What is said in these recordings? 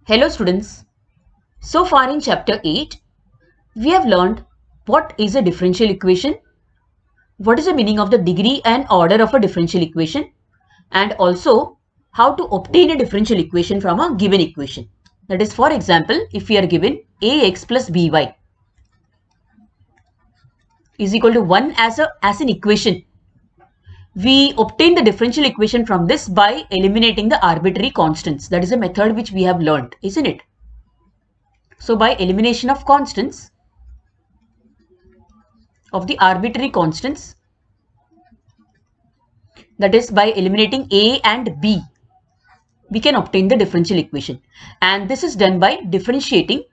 Hello students. So far in chapter 8, we have learned what is a differential equation, what is the meaning of the degree and order of a differential equation, and also how to obtain a differential equation from a given equation. That is, for example, if we are given ax plus by is equal to 1 as an equation, we obtain the differential equation from this by eliminating the arbitrary constants. That is a method which we have learned, isn't it? So by elimination of constants, of the arbitrary constants, that is by eliminating a and b, we can obtain the differential equation, and this is done by differentiating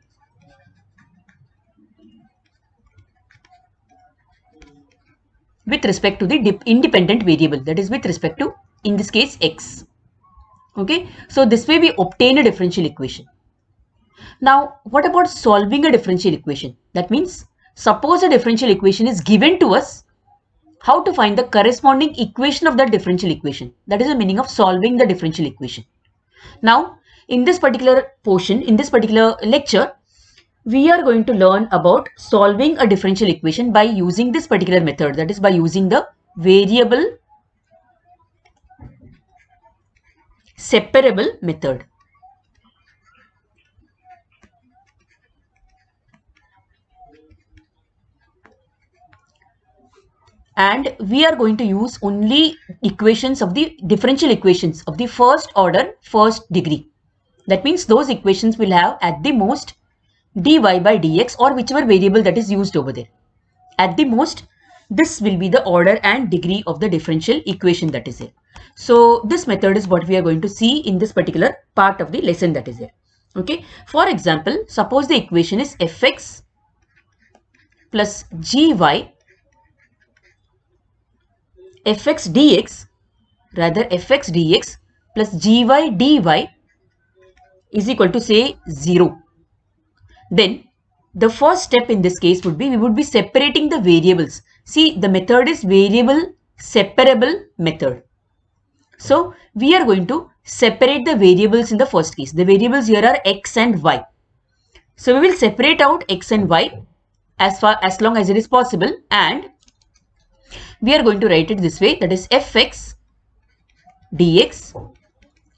with respect to the independent variable, that is with respect to, in this case, x. Okay, so this way we obtain a differential equation. Now what about solving a differential equation? That means suppose a differential equation is given to us, how to find the corresponding equation of that differential equation. That is the meaning of solving the differential equation. Now in this particular portion, in this particular lecture, we are going to learn about solving a differential equation by using this particular method, that is by using the variable separable method. And we are going to use only equations of the differential equations of the first order, first degree. That means those equations will have at the most dy by dx or whichever variable that is used over there. At the most, this will be the order and degree of the differential equation that is there. So this method is what we are going to see in this particular part of the lesson that is there. Okay. For example, suppose the equation is fx plus gy fx dx, rather fx dx plus gy dy is equal to say 0. Then the first step in this case would be, we would be separating the variables. See, the method is variable separable method. So we are going to separate the variables in the first case. The variables here are x and y. So we will separate out x and y as long as it is possible, and we are going to write it this way, that is fx dx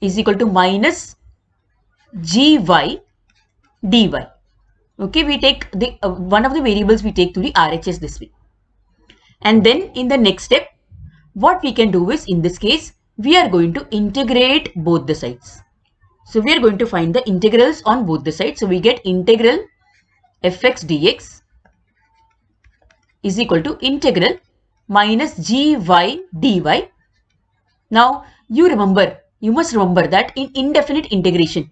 is equal to minus gy dy. Okay, we take the one of the variables we take to the RHS this way. And then in the next step, what we can do is, in this case, we are going to integrate both the sides. So we are going to find the integrals on both the sides. So we get integral fx dx is equal to integral minus gy dy. Now you must remember that in indefinite integration,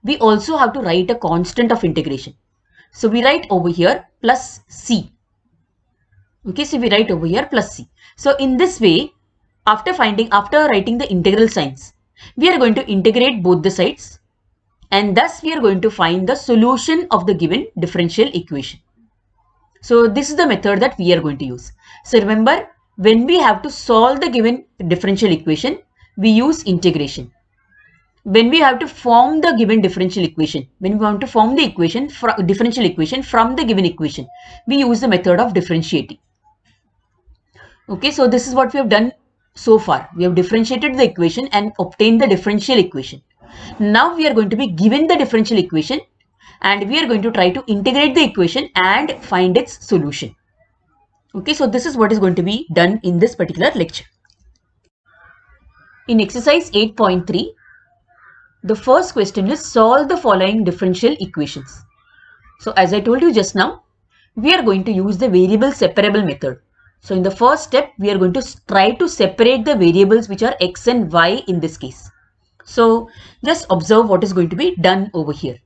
we also have to write a constant of integration. So we write over here plus c. Okay, so we write over here plus c. So in this way, after writing the integral signs, we are going to integrate both the sides, and thus we are going to find the solution of the given differential equation. So this is the method that we are going to use. So remember, when we have to solve the given differential equation, we use integration. When we have to form the given differential equation, when we want to form the differential equation from the given equation, we use the method of differentiating. Okay, so this is what we have done so far. We have differentiated the equation and obtained the differential equation. Now we are going to be given the differential equation, and we are going to try to integrate the equation and find its solution. Okay, so this is what is going to be done in this particular lecture. In exercise 8.3, the first question is solve the following differential equations. So as I told you just now, we are going to use the variable separable method. So in the first step, we are going to try to separate the variables which are x and y in this case. So just observe what is going to be done over here.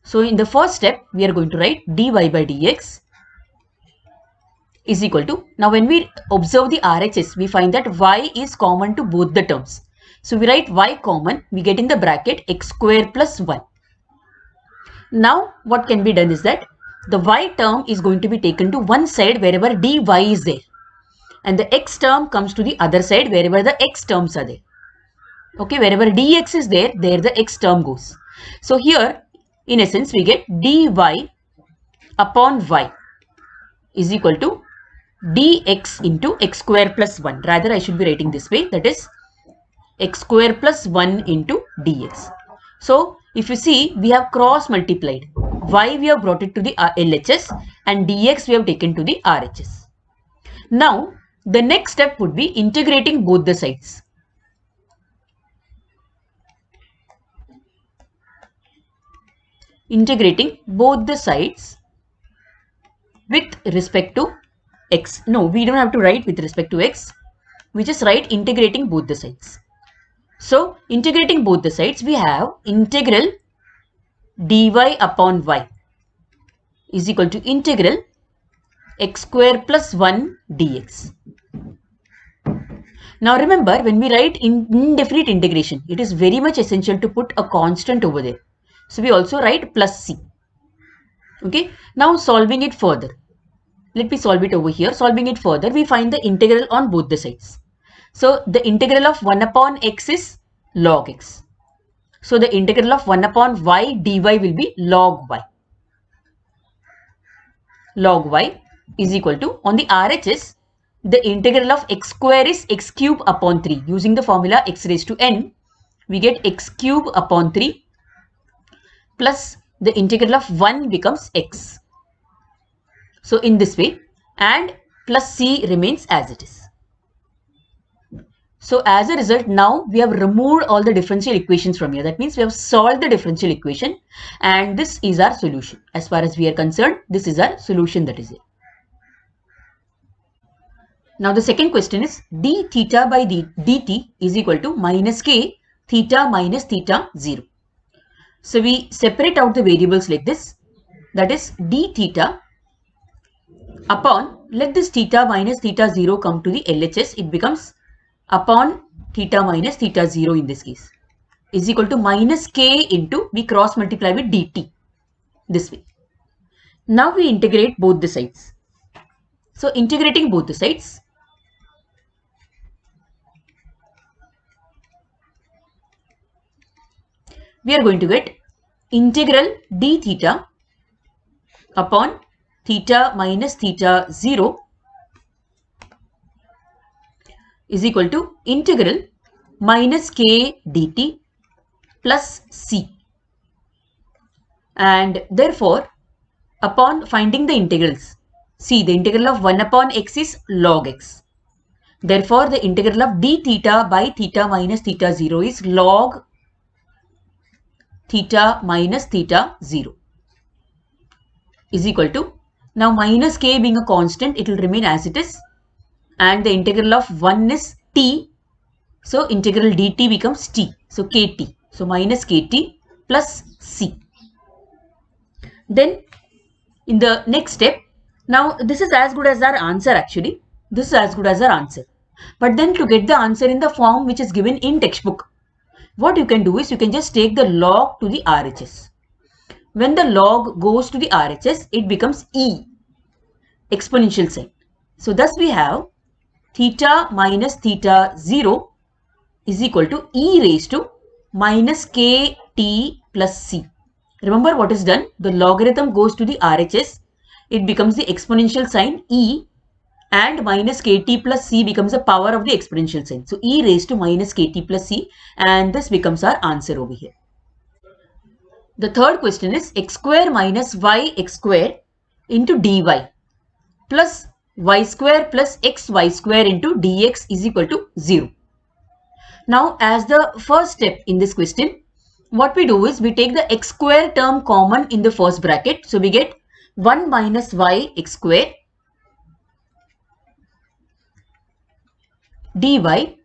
So in the first step, we are going to write dy by dx is equal to, now when we observe the RHS, we find that y is common to both the terms. So we write y common, we get in the bracket x square plus 1. Now what can be done is that the y term is going to be taken to one side wherever dy is there, and the x term comes to the other side wherever the x terms are there. Okay, wherever dx is there, there the x term goes. So here, in essence, we get dy upon y is equal to dx into x square plus 1. Rather, I should be writing this way, that is x square plus 1 into dx. So, if you see, we have cross multiplied. Y we have brought it to the LHS and dx we have taken to the RHS. Now, the next step would be integrating both the sides. Integrating both the sides with respect to x. No, we don't have to write with respect to x. We just write integrating both the sides. So, integrating both the sides, we have integral dy upon y is equal to integral x square plus 1 dx. Now remember, when we write indefinite integration, it is very much essential to put a constant over there. So we also write plus c. Okay. Now solving it further. Let me solve it over here. Solving it further, we find the integral on both the sides. So the integral of 1 upon x is log x. So the integral of 1 upon y dy will be log y. Log y is equal to, on the RHS, the integral of x square is x cube upon 3. Using the formula x raised to n, we get x cube upon 3 plus the integral of 1 becomes x. So in this way, and plus c remains as it is. So as a result, now we have removed all the differential equations from here. That means we have solved the differential equation and this is our solution. As far as we are concerned, this is our solution that is here. Now the second question is d theta by dt is equal to minus k theta minus theta 0. So we separate out the variables like this. That is d theta upon, let this theta minus theta 0 come to the LHS. It becomes upon theta minus theta 0 in this case is equal to minus k into, we cross multiply with dt this way. Now we integrate both the sides. So integrating both the sides, we are going to get integral d theta upon theta minus theta 0 is equal to integral minus k dt plus c. And therefore, upon finding the integrals, see the integral of 1 upon x is log x. Therefore, the integral of d theta by theta minus theta 0 is log theta minus theta 0 is equal to, now minus k being a constant, it will remain as it is, and the integral of 1 is t, so integral dt becomes t, so kt, so minus kt plus c. Then in the next step, now this is as good as our answer actually, this is as good as our answer, but then to get the answer in the form which is given in textbook, what you can do is you can just take the log to the RHS. When the log goes to the RHS, it becomes e, exponential sign. So thus we have theta minus theta 0 is equal to e raised to minus kt plus c. Remember what is done? The logarithm goes to the RHS. It becomes the exponential sign e, and minus kt plus c becomes the power of the exponential sign. So e raised to minus kt plus c, and this becomes our answer over here. The third question is x square minus y x square into dy plus y square plus xy square into dx is equal to 0. Now as the first step in this question, what we do is we take the x square term common in the first bracket. So we get 1 minus y x square dy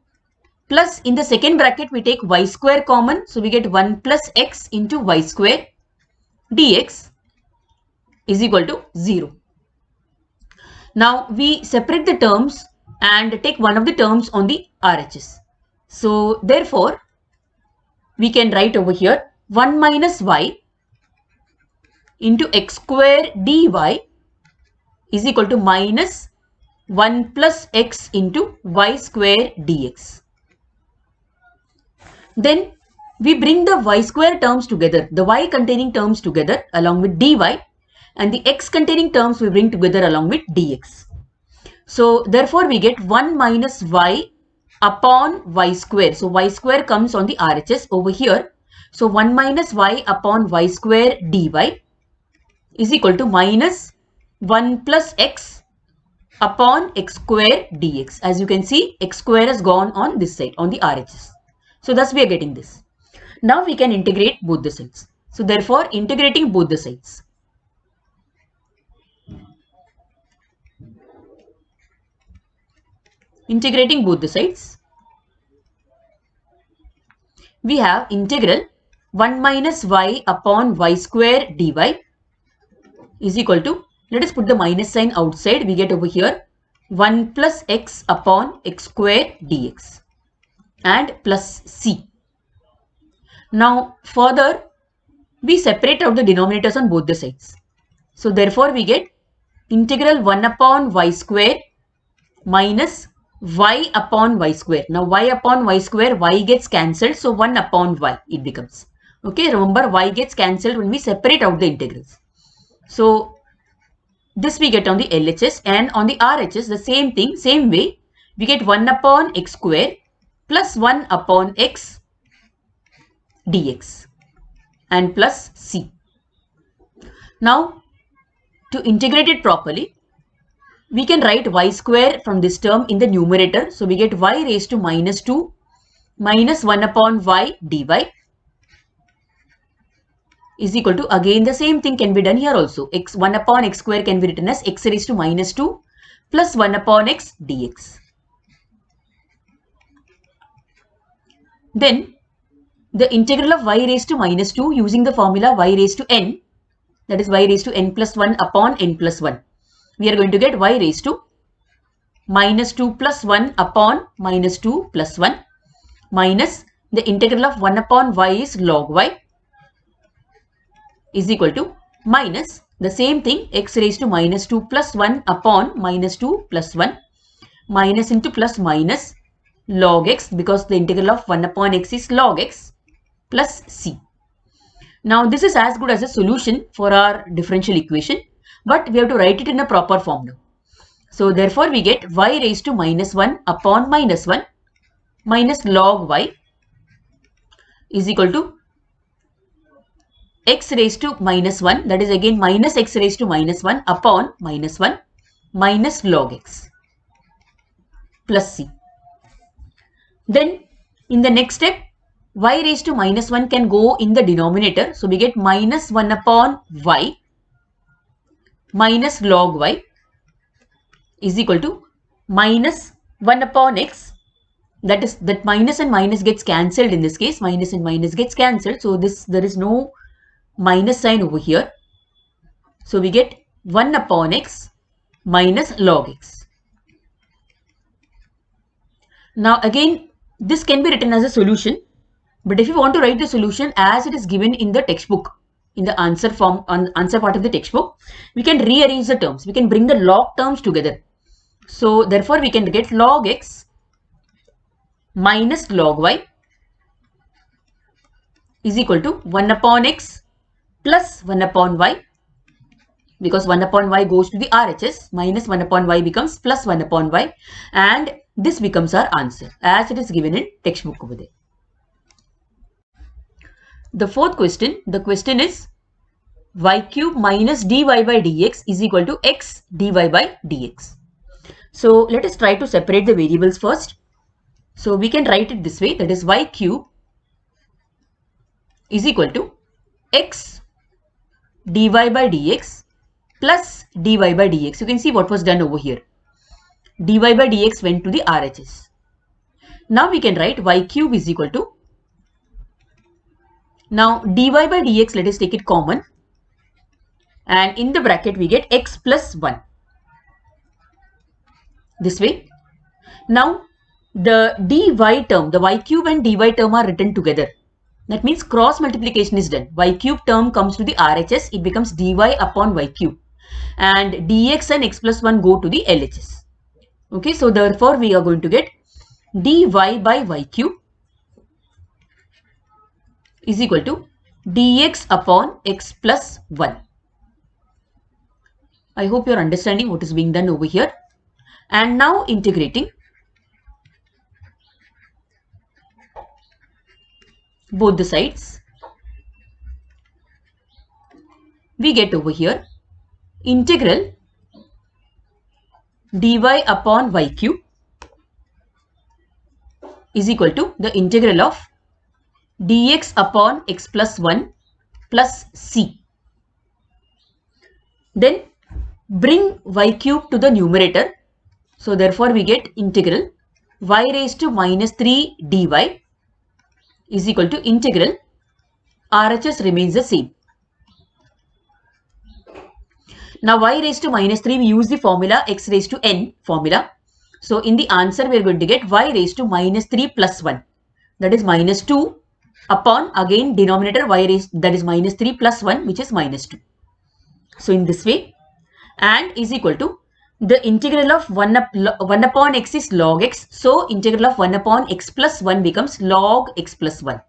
plus in the second bracket we take y square common. So we get 1 plus x into y square dx is equal to 0. Now we separate the terms and take one of the terms on the RHS. So therefore we can write over here 1 minus y into x square dy is equal to minus 1 plus x into y square dx. Then we bring the y square terms together, the y containing terms together along with dy, and the x containing terms we bring together along with dx. So therefore we get 1 minus y upon y square. So y square comes on the RHS over here. So 1 minus y upon y square dy is equal to minus 1 plus x upon x square dx. As you can see, x square has gone on this side, on the RHS. So thus we are getting this. Now we can integrate both the sides. So therefore integrating both the sides. Integrating both the sides, we have integral 1 minus y upon y square dy is equal to, let us put the minus sign outside, we get over here 1 plus x upon x square dx and plus c. Now further we separate out the denominators on both the sides. So therefore we get integral 1 upon y square minus y upon y square. Now y upon y square, y gets cancelled, so 1 upon y it becomes. Okay, remember y gets cancelled when we separate out the integrals. So this we get on the LHS, and on the RHS the same thing, same way we get 1 upon x square plus 1 upon x dx and plus c. Now to integrate it properly, we can write y square from this term in the numerator. So we get y raised to minus 2 minus 1 upon y dy is equal to, again the same thing can be done here also. 1 upon x square can be written as x raised to minus 2 plus 1 upon x dx. Then the integral of y raised to minus 2 using the formula y raised to n, that is y raised to n plus 1 upon n plus 1. We are going to get y raised to minus 2 plus 1 upon minus 2 plus 1 minus the integral of 1 upon y is log y is equal to minus the same thing, x raised to minus 2 plus 1 upon minus 2 plus 1 minus into plus minus log x, because the integral of 1 upon x is log x plus c. Now this is as good as a solution for our differential equation, but we have to write it in a proper form now. So therefore we get y raised to minus 1 upon minus 1 minus log y is equal to x raised to minus 1, that is again minus x raised to minus 1 upon minus 1 minus log x plus c. Then in the next step, y raised to minus 1 can go in the denominator. So we get minus 1 upon y minus log y is equal to minus 1 upon x, that is that minus and minus gets cancelled in this case, minus and minus gets cancelled, so there is no minus sign over here. So we get 1 upon x minus log x. Now again this can be written as a solution, but if you want to write the solution as it is given in the textbook, in the answer form, on answer part of the textbook, we can rearrange the terms, we can bring the log terms together. So therefore we can get log x minus log y is equal to 1 upon x plus 1 upon y, because 1 upon y goes to the RHS, minus 1 upon y becomes plus 1 upon y, and this becomes our answer as it is given in textbook over there. The fourth question, the question is y cube minus dy by dx is equal to x dy by dx. So let us try to separate the variables first. So we can write it this way, that is y cube is equal to x dy by dx plus dy by dx. You can see what was done over here. Dy by dx went to the RHS. Now we can write y cube is equal to, now dy by dx, let us take it common, and in the bracket we get x plus 1. This way. Now the dy term, the y cube and dy term are written together. That means cross multiplication is done. Y cube term comes to the RHS, it becomes dy upon y cube, and dx and x plus 1 go to the LHS. Okay, so therefore we are going to get dy by y cube is equal to dx upon x plus 1. I hope you're understanding what is being done over here. And now integrating both the sides, we get over here integral dy upon y cube is equal to the integral of dx upon x plus 1 plus c. Then bring y cube to the numerator. So therefore we get integral y raised to minus 3 dy is equal to integral RHS remains the same. Now y raised to minus 3, we use the formula x raised to n formula. So in the answer we are going to get y raised to minus 3 plus 1, that is minus 2 upon again denominator y raised, that is minus 3 plus 1, which is minus 2. So in this way, and is equal to the integral of 1 upon x is log x. So integral of 1 upon x plus 1 becomes log x plus 1.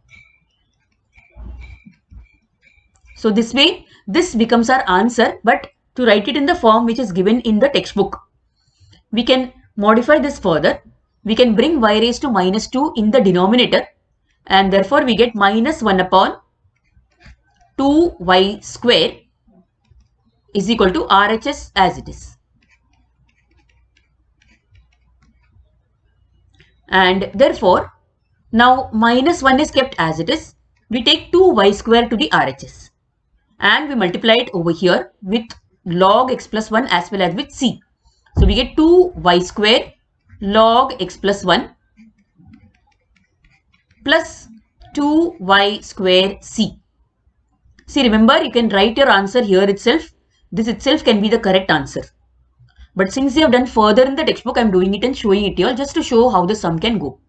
So this way this becomes our answer, but to write it in the form which is given in the textbook, we can modify this further. We can bring y raised to minus 2 in the denominator, and therefore we get minus 1 upon 2y square is equal to RHS as it is. And therefore now minus 1 is kept as it is. We take 2y square to the RHS and we multiply it over here with log x plus 1 as well as with c. So we get 2y square log x plus 1 plus 2y square c. See, remember, you can write your answer here itself. This itself can be the correct answer. But since you have done further in the textbook, I am doing it and showing it here just to show how the sum can go.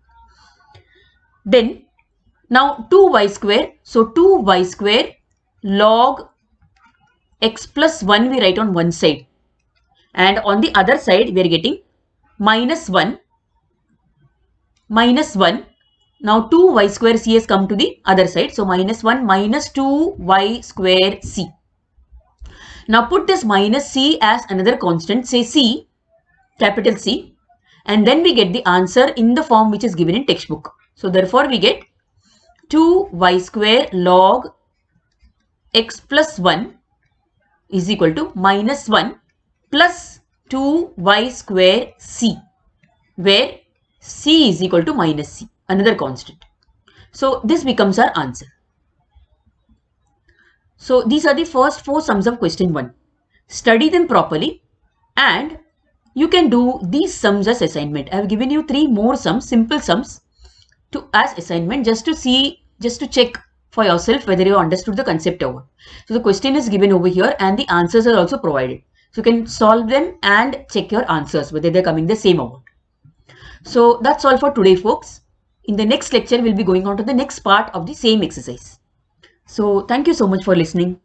Then now 2y square. So 2y square log x plus 1 we write on one side, and on the other side we are getting minus 1. Now 2y square c has come to the other side. So minus 1 minus 2y square c. Now put this minus c as another constant, say c, capital C, and then we get the answer in the form which is given in textbook. So therefore we get 2y square log x plus 1 is equal to minus 1 plus 2y square c, where c is equal to minus c, another constant. So this becomes our answer. So these are the first 4 sums of question 1. Study them properly and you can do these sums as assignment. I have given you 3 more sums, simple sums as assignment, just to check for yourself whether you understood the concept over. So the question is given over here and the answers are also provided. So you can solve them and check your answers whether they're coming the same or not. So that's all for today, folks. In the next lecture, we'll be going on to the next part of the same exercise. So thank you so much for listening.